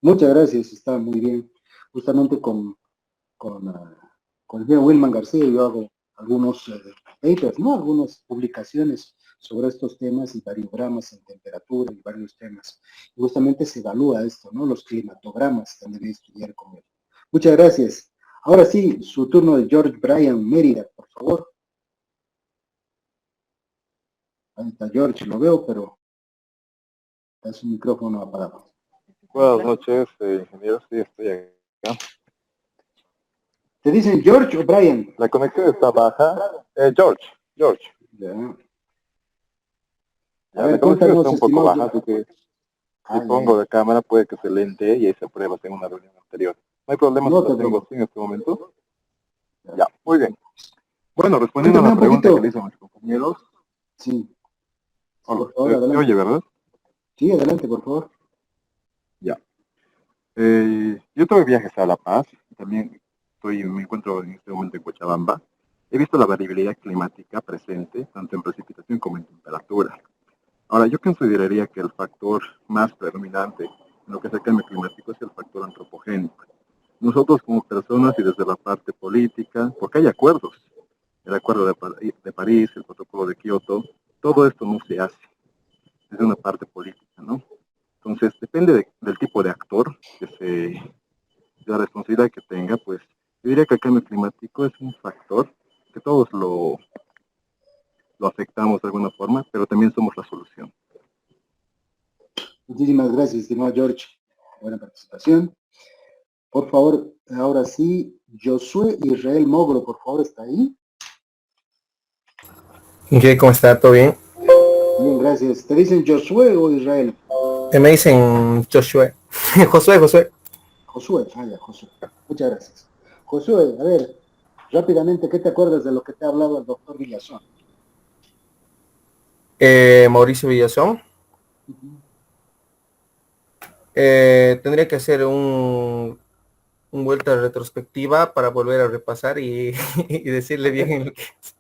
Muchas gracias, está muy bien. Justamente con, con el señor Wilman García yo hago algunos papers, ¿no? Algunas publicaciones sobre estos temas y variogramas en temperatura y varios temas. Y justamente se evalúa esto, ¿no? Los climatogramas que debe estudiar con él. Muchas gracias. Ahora sí, su turno de George Bryan Mérida, por favor. Ahí está George, lo veo, pero está su micrófono apagado. Buenas noches, ingeniero. Sí, estoy acá. ¿Te dicen George o Brian? La conexión está baja. George, George. Ya. A Ya, la ver, conexión cuéntanos, está un poco estimado baja, George. así que si Ya, pongo ya. la cámara puede que se lente y ahí se prueba en una reunión anterior. No hay problema si No la te tengo preocupes. así en este momento. Ya. Ya, muy bien. Bueno, respondiendo a Cuéntame la un pregunta que le poquito. hizo a mis compañeros. Sí, sí, Hola, por favor, ¿se adelante. oye, verdad? Sí, adelante, por favor. Ya. Yo tuve viajes a La Paz, también me encuentro en este momento en Cochabamba. He visto la variabilidad climática presente, tanto en precipitación como en temperatura. Ahora, yo consideraría que el factor más predominante en lo que es el cambio climático es el factor antropogénico. Nosotros como personas y desde la parte política, porque hay acuerdos, el acuerdo de París, el protocolo de Kioto, todo esto no se hace desde una parte política, ¿no? Entonces, depende del tipo de actor, de la responsabilidad que tenga, pues yo diría que el cambio climático es un factor que todos lo afectamos de alguna forma, pero también somos la solución. Muchísimas gracias, estimado George. Buena participación. Por favor, ahora sí, Josué Israel Mogro, por favor, ¿está ahí? ¿Y qué? ¿Cómo está? ¿Todo bien? Bien, gracias. ¿Te dicen Josué o Israel? Me dicen Joshua. Josué, Josué. Josué, ya, Josué. Muchas gracias. Josué, a ver, rápidamente, ¿qué te acuerdas de lo que te ha hablado el doctor Villazón? Mauricio Villazón. Uh-huh. Tendría que hacer un vuelta retrospectiva para volver a repasar y decirle bien lo que es.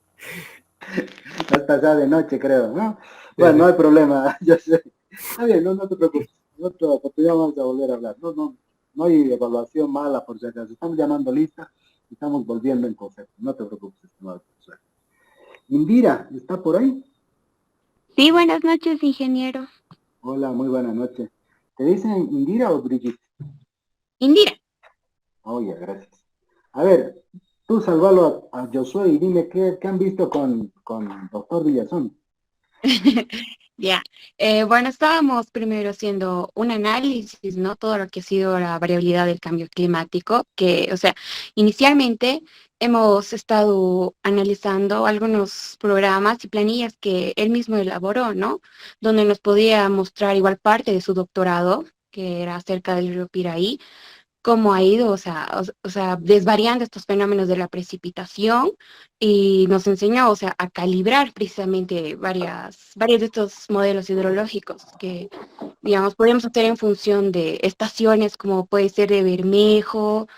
Hasta ya de noche, creo, ¿no? Sí, Bueno, no sí. hay problema, ya sé. Está bien, no, no te preocupes. En otra oportunidad vamos a volver a hablar. No, no, no hay evaluación mala por si acaso. Estamos llamando lista y estamos volviendo en concepto. No te preocupes, estimado profesor. Indira, ¿está por ahí? Sí, buenas noches, ingeniero. Hola, muy buena noche. ¿Te dicen Indira o Brigitte? Indira. Oye, gracias. A ver, tú salvalo a Josué y dime qué han visto con doctor Villazón. Ya. Bueno, estábamos primero haciendo un análisis, ¿no? Todo lo que ha sido la variabilidad del cambio climático, que, o sea, inicialmente hemos estado analizando algunos programas y planillas que él mismo elaboró, ¿no? Donde nos podía mostrar igual parte de su doctorado, que era acerca del río Piraí, cómo ha ido, o sea, desvariando estos fenómenos de la precipitación y nos enseñó, o sea, a calibrar precisamente varios de estos modelos hidrológicos que, digamos, podemos hacer en función de estaciones como puede ser de Bermejo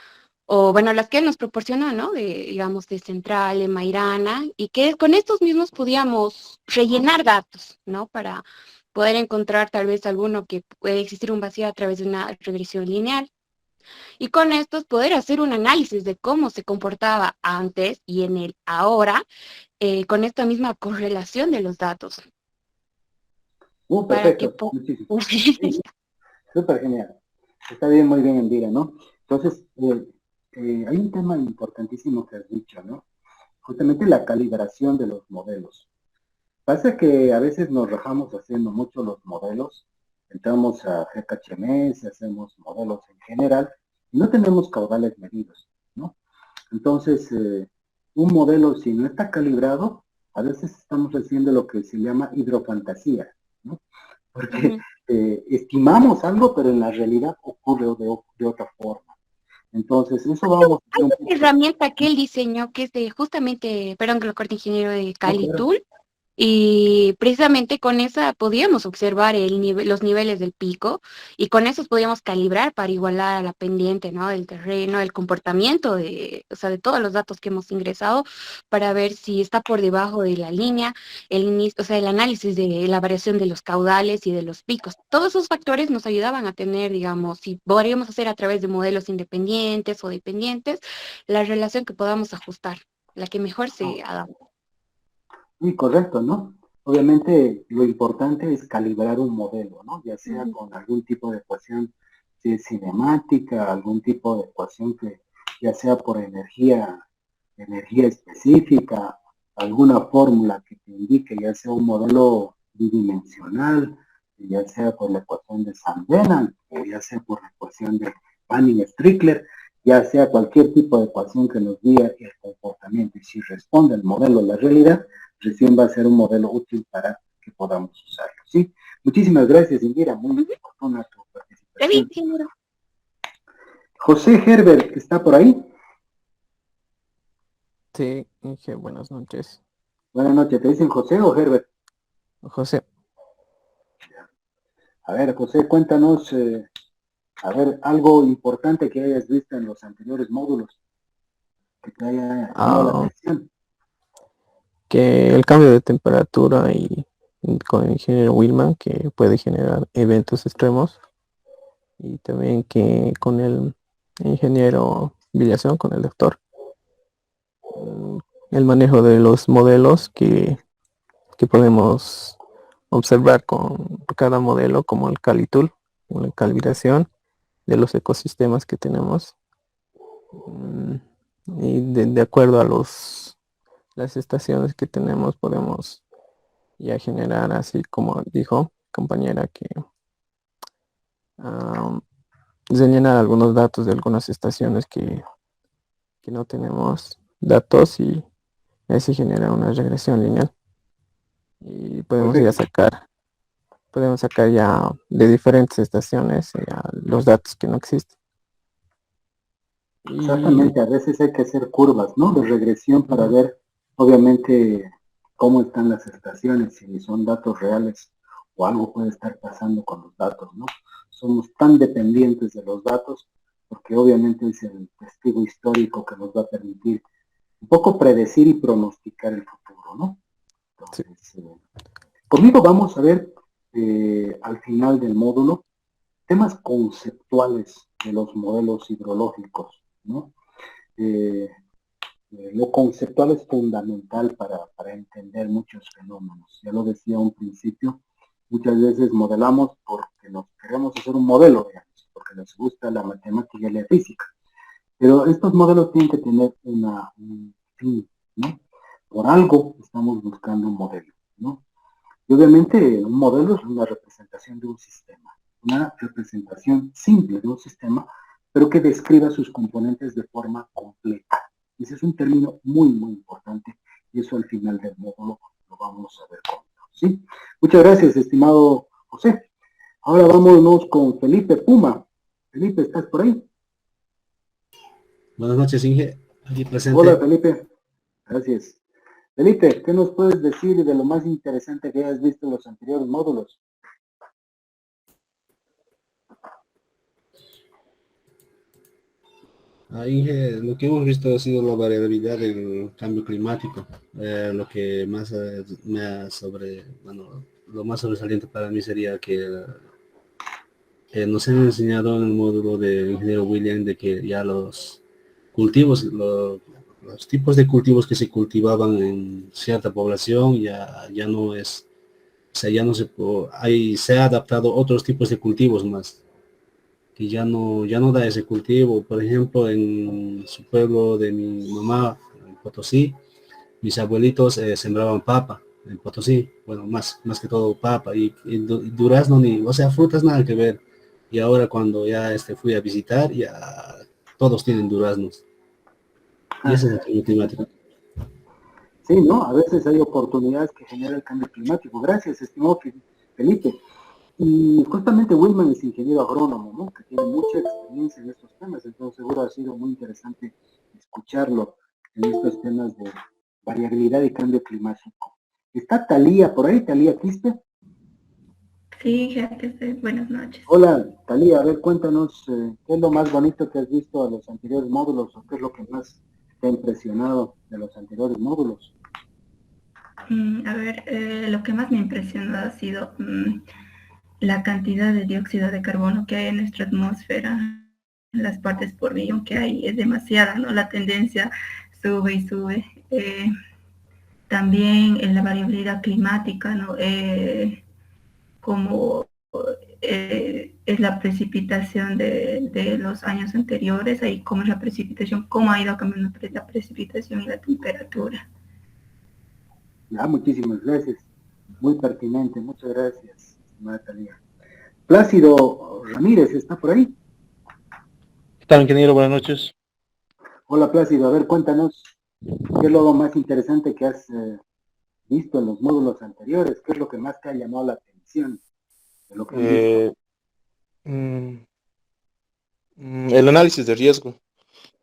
o, bueno, las que él nos proporcionó, ¿no? Digamos, de Central, de Mairana, y que con estos mismos podíamos rellenar datos, ¿no? Para poder encontrar tal vez alguno que puede existir un vacío a través de una regresión lineal y con estos poder hacer un análisis de cómo se comportaba antes y en el ahora, con esta misma correlación de los datos, para que Perfecto, muchísimo. Sí, sí. súper genial. Está bien, muy bien, Indira, ¿no? Entonces, hay un tema importantísimo que has dicho, ¿no? Justamente la calibración de los modelos. Pasa que a veces nos rajamos haciendo mucho los modelos, entramos a GKHMS, hacemos modelos en general, y no tenemos caudales medidos, ¿no? Entonces, un modelo, si no está calibrado, a veces estamos haciendo lo que se llama hidrofantasía, ¿no? Porque Ujú. estimamos algo, pero en la realidad ocurre de otra forma. Entonces, eso Hay vamos a hacer un una poco. herramienta que él diseñó que es de justamente, perdón que lo corte, ingeniero de No, claro. Calitool, Y precisamente con esa podíamos observar los niveles del pico y con esos podíamos calibrar para igualar a la pendiente, ¿no? Del terreno, el comportamiento o sea, de todos los datos que hemos ingresado para ver si está por debajo de la línea, o sea, el análisis de la variación de los caudales y de los picos. Todos esos factores nos ayudaban a tener, digamos, si podríamos hacer a través de modelos independientes o dependientes, la relación que podamos ajustar, la que mejor se adapte. Sí, correcto, ¿no? Obviamente lo importante es calibrar un modelo, ¿no? Ya sea con algún tipo de ecuación cinemática, algún tipo de ecuación que ya sea por energía específica, alguna fórmula que te indique, ya sea un modelo bidimensional, ya sea por la ecuación de Sandena, o ya sea por la ecuación de Panning-Strickler, ya sea cualquier tipo de ecuación que nos diga el comportamiento y si responde el modelo a la realidad, recién va a ser un modelo útil para que podamos usarlo, ¿sí? Muchísimas gracias, Indira, muy oportuna tu participación. José Herbert, ¿está por ahí? Sí, Inge, buenas noches. Buenas noches, ¿te dicen José o Herbert? José. A ver, José, cuéntanos, a ver, algo importante que hayas visto en los anteriores módulos, que te haya llamado la atención. Que el cambio de temperatura y con el ingeniero Willman, que puede generar eventos extremos, y también que con el ingeniero Villación, con el doctor, el manejo de los modelos que podemos observar con cada modelo, como el Calitool, la calibración de los ecosistemas que tenemos, y de acuerdo a las estaciones que tenemos podemos ya generar, así como dijo compañera, que rellenar algunos datos de algunas estaciones que no tenemos datos, y así genera una regresión lineal y podemos ya sacar ya de diferentes estaciones ya los datos que no existen. Exactamente, a veces hay que hacer curvas, ¿no? De regresión para ver, obviamente, cómo están las estaciones, si son datos reales o algo puede estar pasando con los datos, ¿no? Somos tan dependientes de los datos porque obviamente es el testigo histórico que nos va a permitir un poco predecir y pronosticar el futuro, ¿no? Entonces, conmigo vamos a ver al final del módulo temas conceptuales de los modelos hidrológicos, ¿no? Lo conceptual es fundamental para entender muchos fenómenos. Ya lo decía a un principio, muchas veces modelamos porque nos queremos hacer un modelo, digamos, porque nos gusta la matemática y la física. Pero estos modelos tienen que tener un fin, ¿no? Por algo estamos buscando un modelo, ¿no? Y obviamente un modelo es una representación de un sistema, una representación simple de un sistema, pero que describa sus componentes de forma completa. Ese es un término muy, muy importante y eso al final del módulo lo vamos a ver conmigo, ¿sí? Muchas gracias, estimado José. Ahora vámonos con Felipe Puma. Felipe, ¿estás por ahí? Buenas noches, Inge. Aquí presente. Hola, Felipe. Gracias. Felipe, ¿qué nos puedes decir de lo más interesante que hayas visto en los anteriores módulos? Inge, lo que hemos visto ha sido la variabilidad del cambio climático. Lo que más lo más sobresaliente para mí sería que nos han enseñado en el módulo del ingeniero William de que ya los cultivos, los tipos de cultivos que se cultivaban en cierta población ya no es, o sea, ya no se ha adaptado otros tipos de cultivos más, que ya no da ese cultivo. Por ejemplo, en su pueblo de mi mamá, en Potosí, mis abuelitos sembraban papa en Potosí, bueno, más que todo papa y durazno, o sea, frutas nada que ver. Y ahora cuando ya fui a visitar, ya todos tienen duraznos. Y ese es el cambio climático. Sí, ¿no? A veces hay oportunidades que genera el cambio climático. Gracias, estimado Felipe. Y justamente Wilman es ingeniero agrónomo, ¿no? Que tiene mucha experiencia en estos temas, entonces seguro ha sido muy interesante escucharlo en estos temas de variabilidad y cambio climático. ¿Está Talía por ahí? ¿Talía Quispe? Sí, jefe, buenas noches. Hola, Talía, a ver, cuéntanos, ¿qué es lo más bonito que has visto de los anteriores módulos o qué es lo que más te ha impresionado de los anteriores módulos? A ver, lo que más me ha impresionado ha sido la cantidad de dióxido de carbono que hay en nuestra atmósfera. Las partes por millón que hay es demasiada, ¿no? La tendencia sube y sube. También en la variabilidad climática, ¿no? Como es la precipitación de los años anteriores, ahí cómo es la precipitación, cómo ha ido cambiando la precipitación y la temperatura. Ya, muchísimas gracias. Muy pertinente, muchas gracias, estimada Talía. Plácido Ramírez, ¿está por ahí? ¿Qué tal, ingeniero? Buenas noches. Hola, Plácido, a ver, cuéntanos, ¿qué es lo más interesante que has visto en los módulos anteriores? ¿Qué es lo que más te ha llamado la atención de lo que has visto? El análisis de riesgo,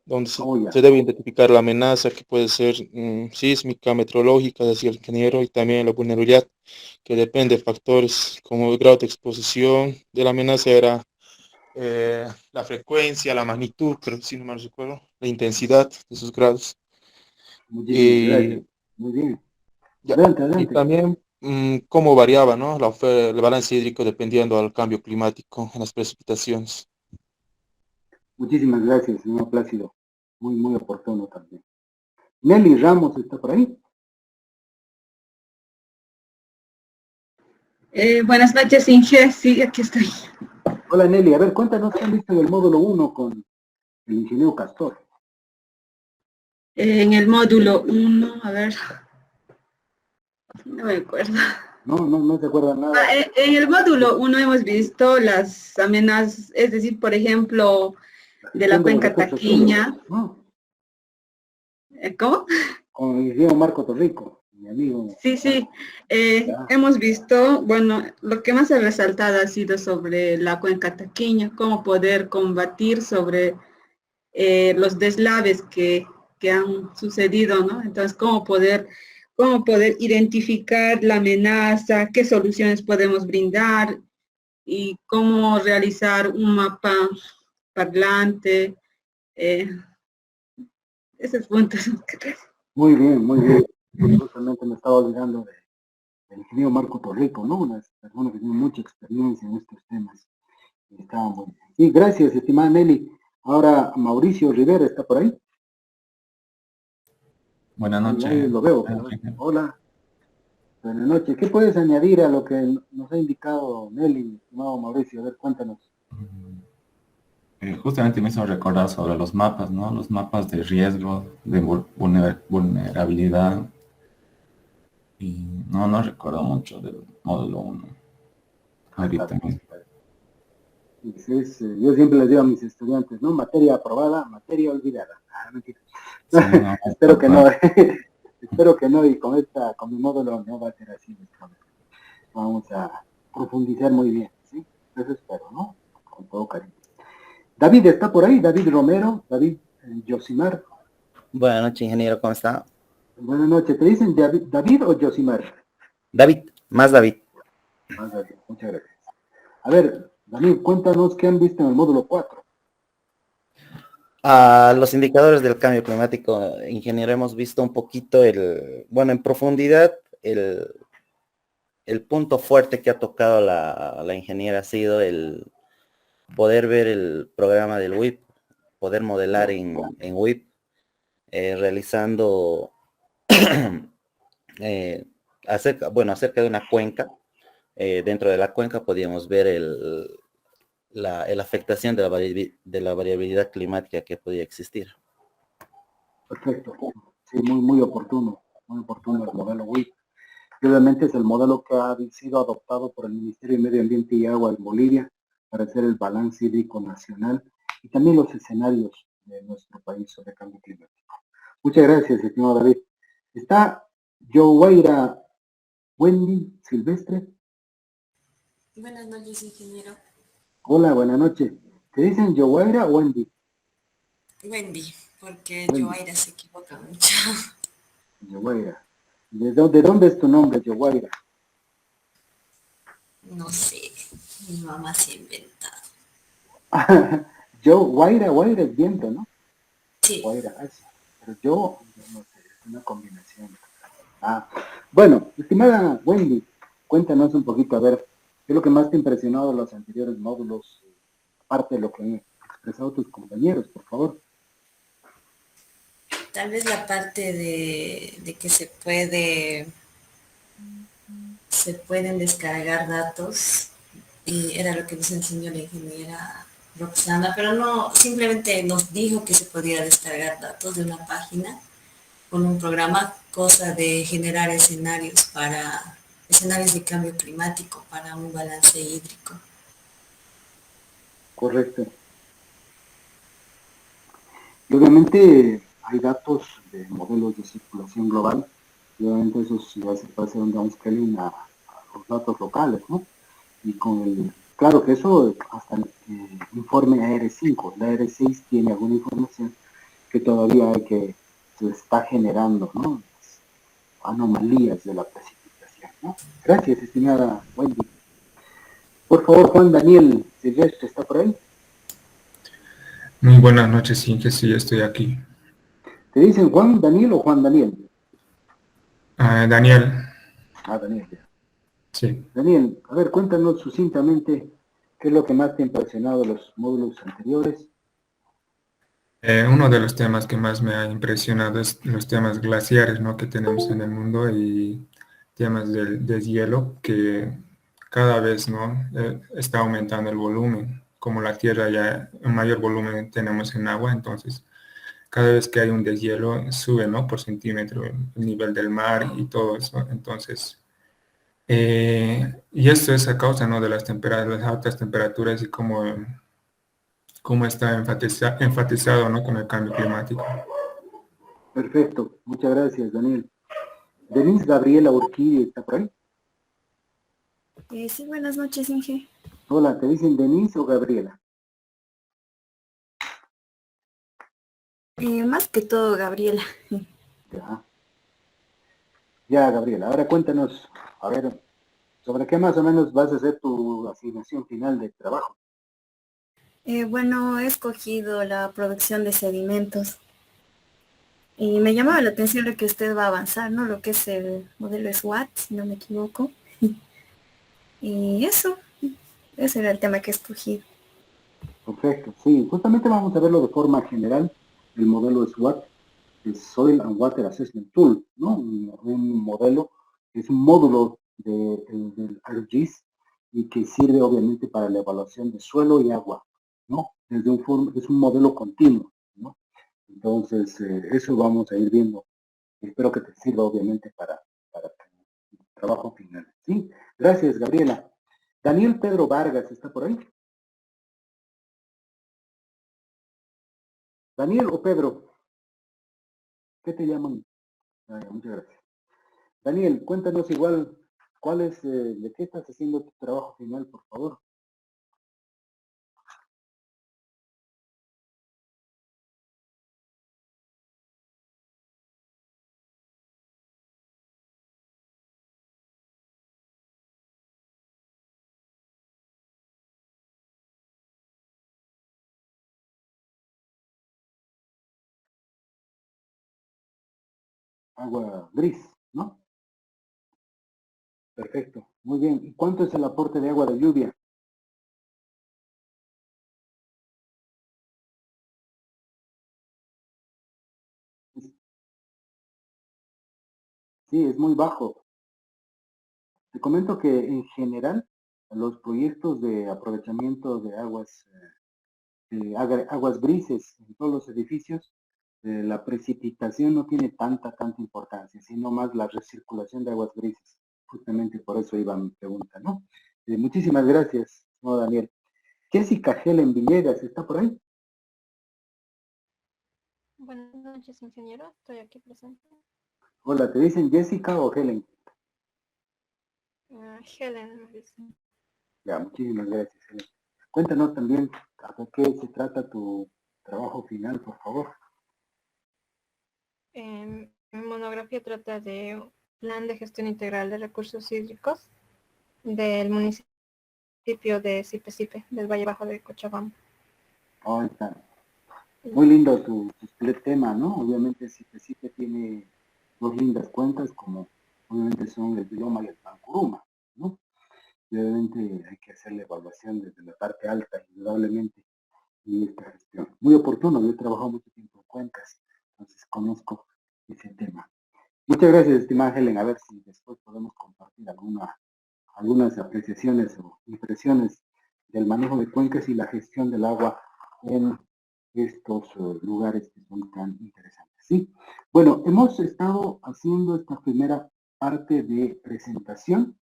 donde Ya. se debe identificar la amenaza que puede ser sísmica, meteorológica, decía el ingeniero, y también la vulnerabilidad, que depende de factores como el grado de exposición de la amenaza, era la frecuencia, la magnitud, pero si no me recuerdo, la intensidad de esos grados. Muchísimas gracias. Muy bien. Ya, Adelante, y adelante. también cómo variaba, ¿no? El balance hídrico dependiendo del cambio climático en las precipitaciones. Muchísimas gracias, señor Plácido. Muy, muy oportuno también. Nelly Ramos, ¿está por ahí? Buenas noches, Inge. Sí, aquí estoy. Hola, Nelly. A ver, cuéntanos qué han visto en el módulo 1 con el ingeniero Castor. En el módulo 1, a ver, no me acuerdo. No se acuerda nada. En el módulo 1 hemos visto las amenazas, es decir, por ejemplo, de la cuenca Taquiña. ¿No? ¿Cómo? Con el ingeniero Marco Torrico, mi amigo. Sí. Hemos visto, bueno, lo que más ha resaltado ha sido sobre la cuenca Taquiña, cómo poder combatir sobre los deslaves que han sucedido, ¿no? Entonces, cómo poder identificar la amenaza, qué soluciones podemos brindar y cómo realizar un mapa parlante. Esos puntos. Muy bien, muy bien. Justamente me estaba olvidando del ingeniero Marco Torrico, ¿no? Una persona que tiene mucha experiencia en estos temas. Y estaba muy bien. Sí, gracias, estimada Nelly. Ahora Mauricio Rivera está por ahí. Buenas noches. Ahí lo veo. Hola. Buenas noches. ¿Qué puedes añadir a lo que nos ha indicado Nelly, estimado Mauricio? A ver, cuéntanos. Justamente me hizo recordar sobre los mapas, ¿no? Los mapas de riesgo, de vulnerabilidad. Y no recuerdo mucho del módulo 1. Ahorita mismo. Yo siempre les digo a mis estudiantes, ¿no? Materia aprobada, materia olvidada. Mentira. Sí, espero que no. Espero que no, y con mi módulo no va a ser así. Vamos a profundizar muy bien, ¿sí? Eso espero, ¿no? Con todo cariño. David está por ahí, David Romero, David Yosimar. Buenas noches, ingeniero, ¿cómo está? Buenas noches, ¿te dicen David o Yosimar? David, más David. Más David, muchas gracias. A ver, David, cuéntanos qué han visto en el módulo 4. Los indicadores del cambio climático, ingeniero, hemos visto un poquito en profundidad, el punto fuerte que ha tocado la ingeniera ha sido el poder ver el programa del WIP, poder modelar en WIP, realizando acerca de una cuenca. Dentro de la cuenca podíamos ver la afectación de la variabilidad climática que podía existir. Perfecto, sí, muy oportuno el modelo WIP. Y obviamente es el modelo que ha sido adoptado por el Ministerio de Medio Ambiente y Agua en Bolivia para hacer el balance hídrico nacional y también los escenarios de nuestro país sobre cambio climático. Muchas gracias, estimado David. Está Joaira Wendy Silvestre. Buenas noches, ingeniero. Hola, buenas noches. ¿Te dicen Joaira o Wendy? Wendy, porque Joaira se equivoca mucho. Joaira. ¿De dónde es tu nombre, Yoguaira? No sé, mi mamá se ha inventado. Yo, Guaira, Guaira es viento, ¿no? Sí. Guaira, sí. Pero yo no sé, es una combinación. Bueno, estimada Wendy, cuéntanos un poquito, a ver, ¿qué es lo que más te ha impresionado de los anteriores módulos, aparte de lo que han expresado tus compañeros, por favor? Tal vez la parte de que se pueden descargar datos, y era lo que nos enseñó la ingeniera Roxana, pero no, simplemente nos dijo que se podía descargar datos de una página con un programa, cosa de generar escenarios de cambio climático para un balance hídrico. Correcto. Y obviamente hay datos de modelos de circulación global, y obviamente eso ya se puede hacer un downscaling a los datos locales, ¿no? Y claro que eso hasta el informe AR5, la AR6 tiene alguna información que todavía se está generando, ¿no? Anomalías de la precipitación, ¿no? Gracias, estimada Wendy. Por favor, Juan Daniel Silvestre, ¿está por ahí? Muy buenas noches, Inge, sí, estoy aquí. ¿Te dicen Juan Daniel o Juan Daniel? Daniel. Daniel. Sí. Daniel, a ver, cuéntanos sucintamente qué es lo que más te ha impresionado de los módulos anteriores. Uno de los temas que más me ha impresionado es los temas glaciares, ¿no?, que tenemos en el mundo, y temas del deshielo, que cada vez, ¿no?, está aumentando el volumen. Como la Tierra ya un mayor volumen tenemos en agua, entonces cada vez que hay un deshielo sube, ¿no?, por centímetro el nivel del mar y todo eso. Entonces, y esto es a causa, ¿no?, de las altas temperaturas y cómo está enfatizado, ¿no?, con el cambio climático. Perfecto, muchas gracias, Daniel. Denise Gabriela Urquidi, ¿está por ahí? Sí, buenas noches, Inge. Hola, ¿te dicen Denise o Gabriela? Más que todo, Gabriela. Ya, Gabriela, ahora cuéntanos, a ver, ¿sobre qué más o menos vas a hacer tu asignación final de trabajo? Bueno, he escogido la producción de sedimentos. Y me llamaba la atención lo que usted va a avanzar, ¿no? Lo que es el modelo SWAT, si no me equivoco. Y ese era el tema que he escogido. Perfecto, sí, justamente vamos a verlo de forma general, el modelo SWAT, el Soil and Water Assessment Tool, ¿no? Un modelo, es un módulo del ArcGIS y que sirve obviamente para la evaluación de suelo y agua, ¿no? Es un modelo continuo, ¿no? Entonces, eso vamos a ir viendo. Espero que te sirva obviamente para tu trabajo final, ¿sí? Gracias, Gabriela. Daniel Pedro Vargas, ¿está por ahí? Daniel o Pedro, ¿qué te llaman? Muchas gracias. Daniel, cuéntanos igual, de qué estás haciendo tu trabajo final, por favor? Agua gris, ¿no? Perfecto, muy bien. ¿Y cuánto es el aporte de agua de lluvia? Sí, es muy bajo. Te comento que en general los proyectos de aprovechamiento de aguas grises en todos los edificios, la precipitación no tiene tanta importancia, sino más la recirculación de aguas grises. Justamente por eso iba mi pregunta, ¿no? Muchísimas gracias, no, Daniel. Jessica Helen Villegas, ¿está por ahí? Buenas noches, ingeniero. Estoy aquí presente. Hola, ¿te dicen Jessica o Helen? Helen me dice. Ya, muchísimas gracias, Helen. Cuéntanos también de qué se trata tu trabajo final, por favor. Mi monografía trata de Plan de Gestión Integral de Recursos Hídricos del municipio de Sipe, del Valle Bajo de Cochabamba. Oh, está muy lindo tu tema, ¿no? Obviamente Sipe tiene dos lindas cuencas, como obviamente son el Bioma y el Pancuruma, ¿no? Y obviamente hay que hacer la evaluación desde la parte alta, indudablemente, y esta gestión. Muy oportuno, yo he trabajado mucho tiempo en cuencas, entonces conozco ese tema. Muchas gracias, estimada Helen. A ver si después podemos compartir algunas apreciaciones o impresiones del manejo de cuencas y la gestión del agua en estos lugares que son tan interesantes. ¿Sí? Bueno, hemos estado haciendo esta primera parte de presentación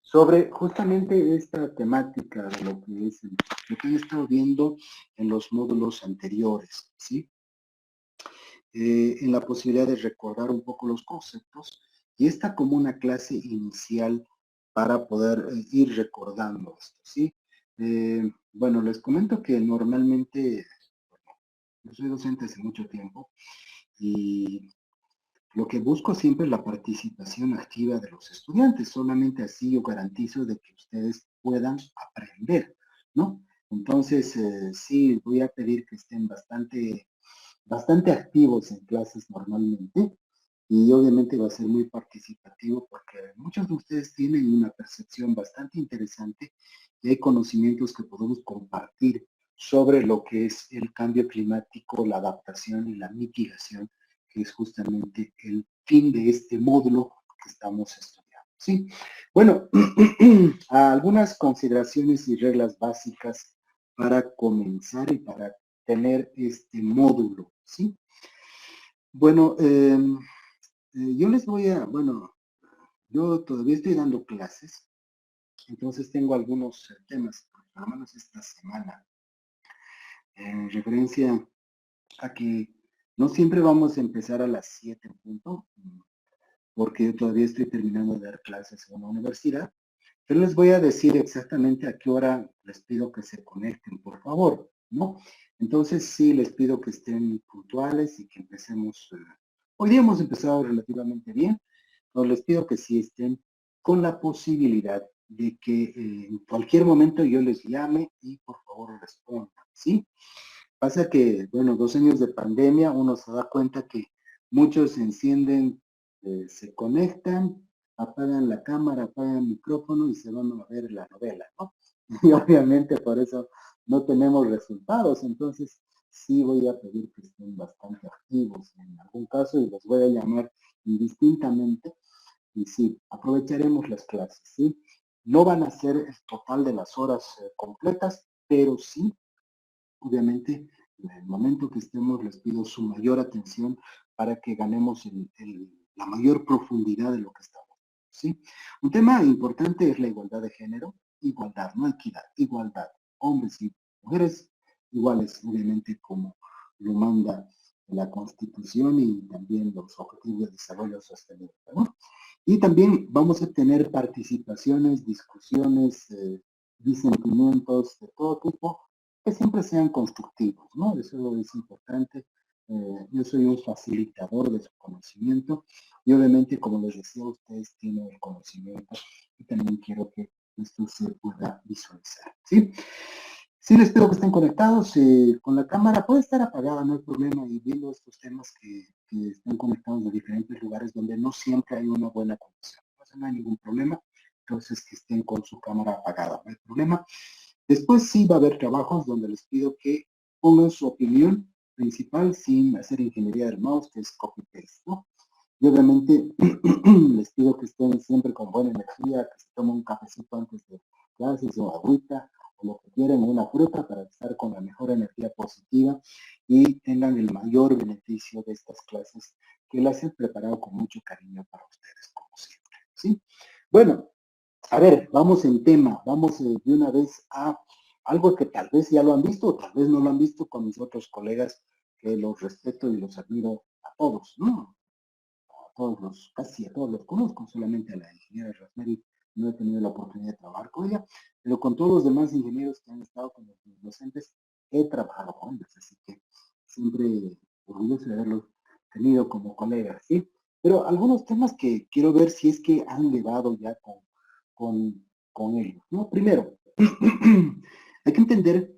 sobre justamente esta temática de lo que es lo que he estado viendo en los módulos anteriores, ¿sí? En la posibilidad de recordar un poco los conceptos y esta como una clase inicial para poder ir recordando esto, ¿sí? Bueno, les comento que normalmente, yo soy docente hace mucho tiempo y lo que busco siempre es la participación activa de los estudiantes, solamente así yo garantizo de que ustedes puedan aprender, ¿no? Entonces, sí, voy a pedir que estén bastante activos en clases normalmente y obviamente va a ser muy participativo porque muchos de ustedes tienen una percepción bastante interesante y hay conocimientos que podemos compartir sobre lo que es el cambio climático, la adaptación y la mitigación, que es justamente el fin de este módulo que estamos estudiando, ¿sí? Bueno, algunas consideraciones y reglas básicas para comenzar y para tener este módulo, ¿sí? Bueno, yo les voy a, bueno, yo todavía estoy dando clases, entonces tengo algunos temas, por lo menos esta semana, en referencia a que no siempre vamos a empezar a las 7 en punto, porque yo todavía estoy terminando de dar clases en una universidad, pero les voy a decir exactamente a qué hora les pido que se conecten, por favor, ¿no? Entonces sí, les pido que estén puntuales y que empecemos. Hoy día hemos empezado relativamente bien, pero les pido que sí estén con la posibilidad de que en cualquier momento yo les llame y por favor respondan, ¿sí? Pasa que, bueno, 2 años de pandemia, uno se da cuenta que muchos se encienden, se conectan, apagan la cámara, apagan el micrófono y se van a ver la novela, ¿no? Y obviamente por eso no tenemos resultados, entonces sí voy a pedir que estén bastante activos en algún caso y los voy a llamar indistintamente y sí, aprovecharemos las clases, ¿sí? No van a ser el total de las horas completas, pero sí, obviamente, en el momento que estemos les pido su mayor atención para que ganemos la mayor profundidad de lo que estamos, ¿sí? Un tema importante es la igualdad de género, igualdad, no equidad, igualdad, hombres y mujeres iguales, obviamente, como lo manda la Constitución y también los Objetivos de Desarrollo Sostenible, ¿no? Y también vamos a tener participaciones, discusiones, disentimientos de todo tipo, que siempre sean constructivos, ¿no? Eso es importante. Yo soy un facilitador de su conocimiento y obviamente, como les decía, ustedes tienen el conocimiento y también quiero que esto se pueda visualizar, ¿sí? Sí, les pido que estén conectados con la cámara, puede estar apagada, no hay problema, y viendo estos temas que están conectados de diferentes lugares donde no siempre hay una buena conexión. No hay ningún problema, entonces que estén con su cámara apagada, no hay problema. Después sí va a haber trabajos donde les pido que pongan su opinión principal sin hacer ingeniería del mouse, que es copy-paste, ¿no? Y obviamente les pido que estén siempre con buena energía, que se tomen un cafecito antes de clases o agüita o lo que quieran, una fruta para estar con la mejor energía positiva y tengan el mayor beneficio de estas clases que las he preparado con mucho cariño para ustedes, como siempre, ¿sí? Bueno, a ver, vamos en tema, vamos de una vez a algo que tal vez ya lo han visto o tal vez no lo han visto con mis otros colegas que los respeto y los admiro a todos, ¿no? Casi a todos los conozco, solamente a la ingeniera Rosemary no he tenido la oportunidad de trabajar con ella, pero con todos los demás ingenieros que han estado con los docentes he trabajado con ellos, así que siempre orgulloso de haberlos tenido como colegas, ¿sí? Pero algunos temas que quiero ver si es que han llegado ya con ellos, ¿no? Primero, hay que entender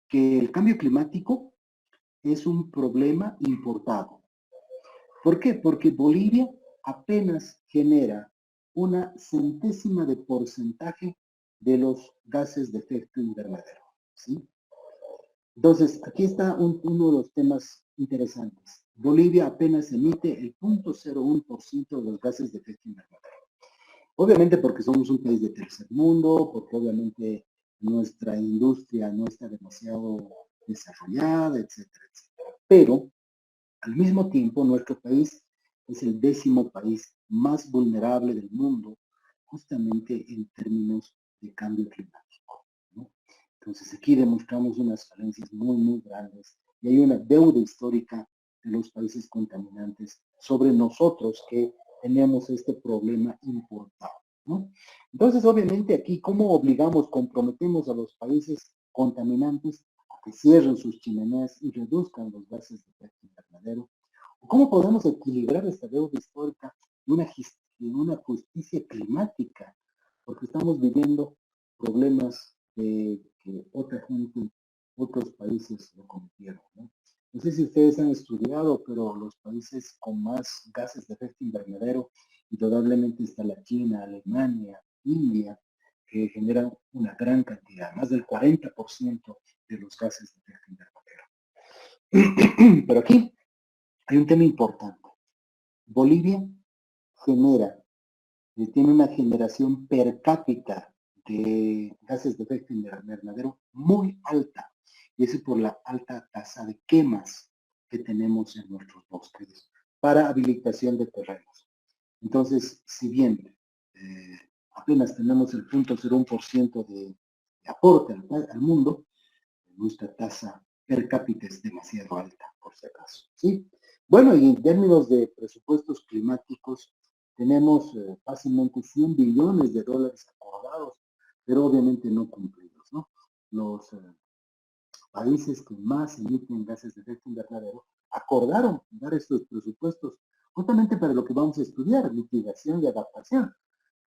que el cambio climático es un problema importado. ¿Por qué? Porque Bolivia apenas genera una centésima de porcentaje de los gases de efecto invernadero, ¿sí? Entonces, aquí está uno de los temas interesantes. Bolivia apenas emite el 0.01% de los gases de efecto invernadero. Obviamente porque somos un país de tercer mundo, porque obviamente nuestra industria no está demasiado desarrollada, etcétera, etcétera. Pero, al mismo tiempo, nuestro país es el 10º país más vulnerable del mundo, justamente en términos de cambio climático, ¿no? Entonces, aquí demostramos unas falencias muy, muy grandes y hay una deuda histórica de los países contaminantes sobre nosotros que tenemos este problema importado, ¿no? Entonces, obviamente, aquí, ¿cómo obligamos, comprometemos a los países contaminantes a que cierren sus chimeneas y reduzcan los gases de efecto invernadero? ¿Cómo podemos equilibrar esta deuda histórica y una justicia climática? Porque estamos viviendo problemas que otra gente, otros países lo cometieron, ¿no? No sé si ustedes han estudiado, pero los países con más gases de efecto invernadero, indudablemente está la China, Alemania, India, que generan una gran cantidad, más del 40% de los gases de efecto invernadero. Pero aquí hay un tema importante. Bolivia tiene una generación per cápita de gases de efecto invernadero muy alta, y eso por la alta tasa de quemas que tenemos en nuestros bosques para habilitación de terrenos. Entonces, si bien apenas tenemos el 0.01% de aporte al mundo, nuestra tasa per cápita es demasiado alta, por si acaso, ¿sí? Bueno, y en términos de presupuestos climáticos, tenemos fácilmente 100 billones de dólares acordados, pero obviamente no cumplidos, ¿no? Los países que más emiten gases de efecto invernadero acordaron dar estos presupuestos justamente para lo que vamos a estudiar, mitigación y adaptación,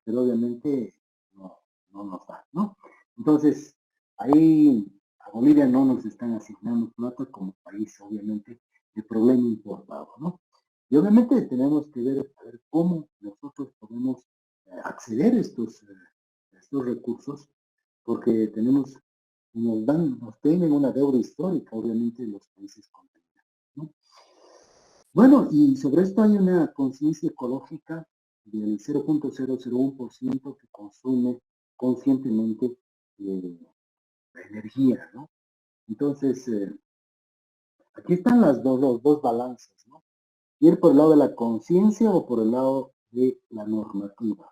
pero obviamente no nos da, ¿no? Entonces, ahí a Bolivia no nos están asignando plata como país, obviamente, de problema importado, ¿no? Y obviamente tenemos que ver, a ver cómo nosotros podemos acceder a estos recursos, porque nos tienen una deuda histórica, obviamente, los países contaminados, ¿no? Bueno, y sobre esto hay una conciencia ecológica del 0.001% que consume conscientemente la energía, ¿no? Entonces, aquí están los dos balances, ¿no? Ir por el lado de la conciencia o por el lado de la normativa.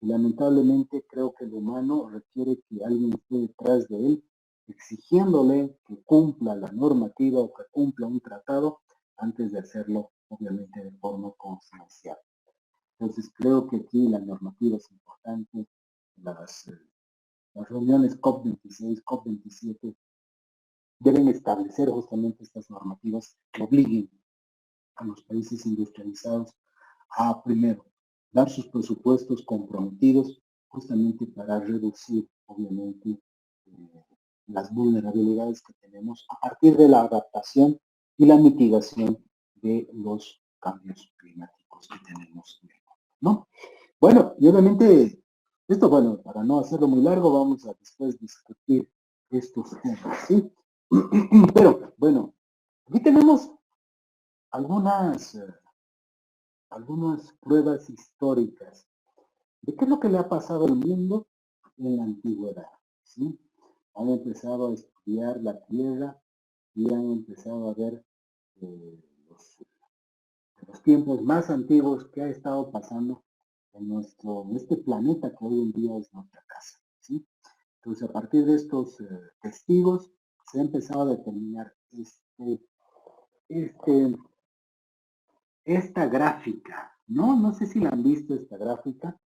Y lamentablemente creo que el humano requiere que alguien esté detrás de él, exigiéndole que cumpla la normativa o que cumpla un tratado antes de hacerlo, obviamente, de forma conciencial. Entonces creo que aquí la normativa es importante, las reuniones COP26, COP27 deben establecer justamente estas normativas que obliguen a los países industrializados a, primero, dar sus presupuestos comprometidos justamente para reducir, obviamente, las vulnerabilidades que tenemos a partir de la adaptación y la mitigación de los cambios climáticos que tenemos, ¿no? Bueno, y obviamente, esto, bueno, para no hacerlo muy largo, vamos a después discutir estos temas, ¿sí? Pero, bueno, aquí tenemos algunas pruebas históricas de qué es lo que le ha pasado al mundo en la antigüedad, ¿sí? Han empezado a estudiar la Tierra y han empezado a ver los tiempos más antiguos que ha estado pasando en este planeta que hoy en día es nuestra casa, ¿sí? Entonces, a partir de estos testigos, se ha empezado a determinar esta gráfica, ¿no? No sé si la han visto esta gráfica.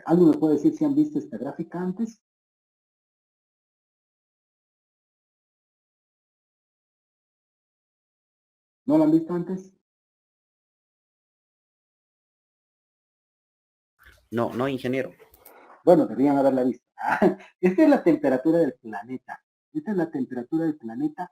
¿Alguien me puede decir si han visto esta gráfica antes? ¿No la han visto antes? No, ingeniero. Bueno, deberían haberla visto. Esta es la temperatura del planeta. Esta es la temperatura del planeta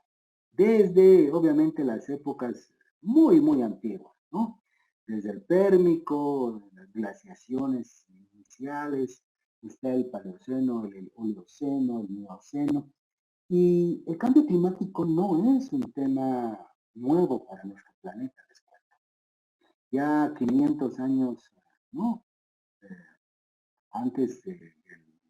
desde, obviamente, las épocas muy, muy antiguas, ¿no? Desde el Pérmico, las glaciaciones iniciales, está el Paleoceno, el Oligoceno, el Mioceno. Y el cambio climático no es un tema nuevo para nuestro planeta, les cuento. Ya 500 años, ¿no? Antes de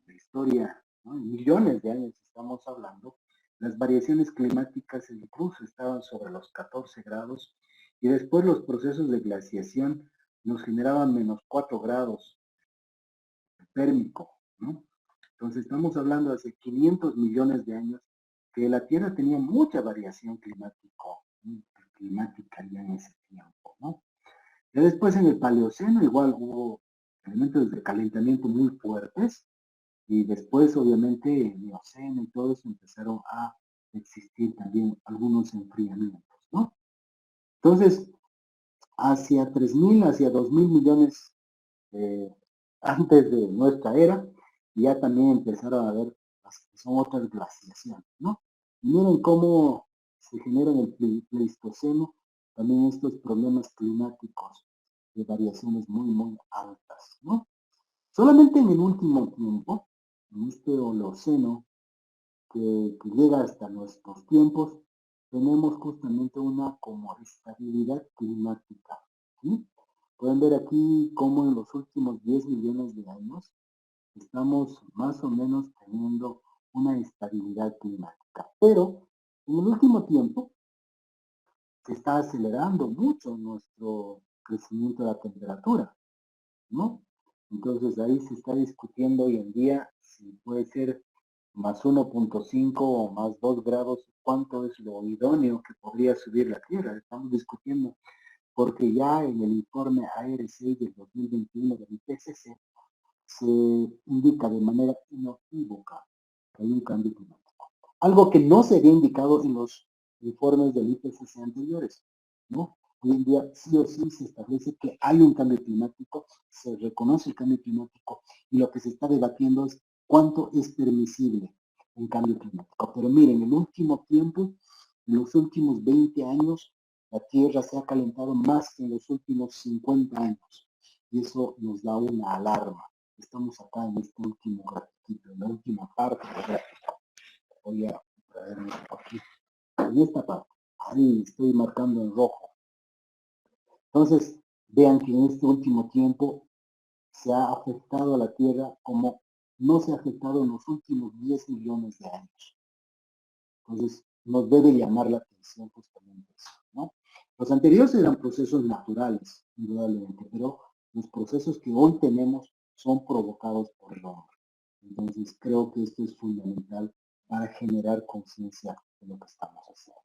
la historia, ¿no? Millones de años estamos hablando, las variaciones climáticas incluso estaban sobre los 14 grados y después los procesos de glaciación nos generaban -4 grados térmico, ¿no? Entonces estamos hablando de hace 500 millones de años que la Tierra tenía mucha variación climática ya en ese tiempo, ¿no? Ya después en el Paleoceno igual hubo elementos de calentamiento muy fuertes y después obviamente en el Mioceno y todo eso empezaron a existir también algunos enfriamientos, ¿no? Entonces, hacia 3.000, hacia 2.000 millones antes de nuestra era, ya también empezaron a haber las que son otras glaciaciones, ¿no? Y miren cómo se genera en el Pleistoceno también estos problemas climáticos de variaciones muy, muy altas, ¿no? Solamente en el último tiempo, en este Holoceno que llega hasta nuestros tiempos, tenemos justamente una como estabilidad climática, ¿sí? Pueden ver aquí cómo en los últimos 10 millones de años estamos más o menos teniendo una estabilidad climática. Pero en el último tiempo se está acelerando mucho nuestro crecimiento de la temperatura, ¿no? Entonces ahí se está discutiendo hoy en día si puede ser más 1.5 o más 2 grados, cuánto es lo idóneo que podría subir la Tierra. Estamos discutiendo porque ya en el informe AR6 del 2021 del IPCC se indica de manera inequívoca que hay un cambio climático. Algo que no se había indicado en los informes del IPCC anteriores, ¿no? Hoy en día sí o sí se establece que hay un cambio climático, se reconoce el cambio climático y lo que se está debatiendo es cuánto es permisible un cambio climático. Pero miren, en el último tiempo, en los últimos 20 años, la Tierra se ha calentado más que en los últimos 50 años. Y eso nos da una alarma. Estamos acá en este último grafiquito, en la última parte del gráfico. Voy a traerlo aquí. En esta parte. Ahí estoy marcando en rojo. Entonces, vean que en este último tiempo se ha afectado a la Tierra como no se ha afectado en los últimos 10 millones de años. Entonces, nos debe llamar la atención justamente eso, ¿no? Los anteriores eran procesos naturales, indudablemente, pero los procesos que hoy tenemos son provocados por el hombre. Entonces, creo que esto es fundamental para generar conciencia de lo que estamos haciendo.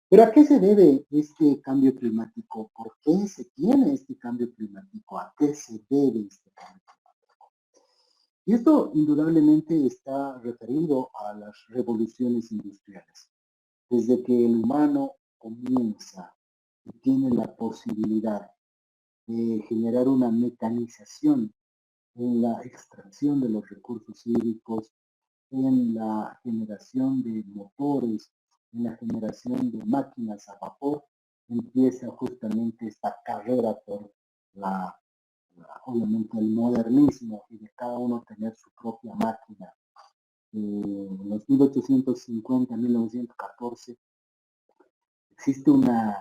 ¿Pero a qué se debe este cambio climático? ¿Por qué se tiene este cambio climático? ¿A qué se debe este cambio climático? Y esto indudablemente está referido a las revoluciones industriales. Desde que el humano comienza y tiene la posibilidad de generar una mecanización en la extracción de los recursos hídricos, en la generación de motores, en la generación de máquinas a vapor, empieza justamente esta carrera por obviamente el modernismo y de cada uno tener su propia máquina. En los 1850, 1914, existe una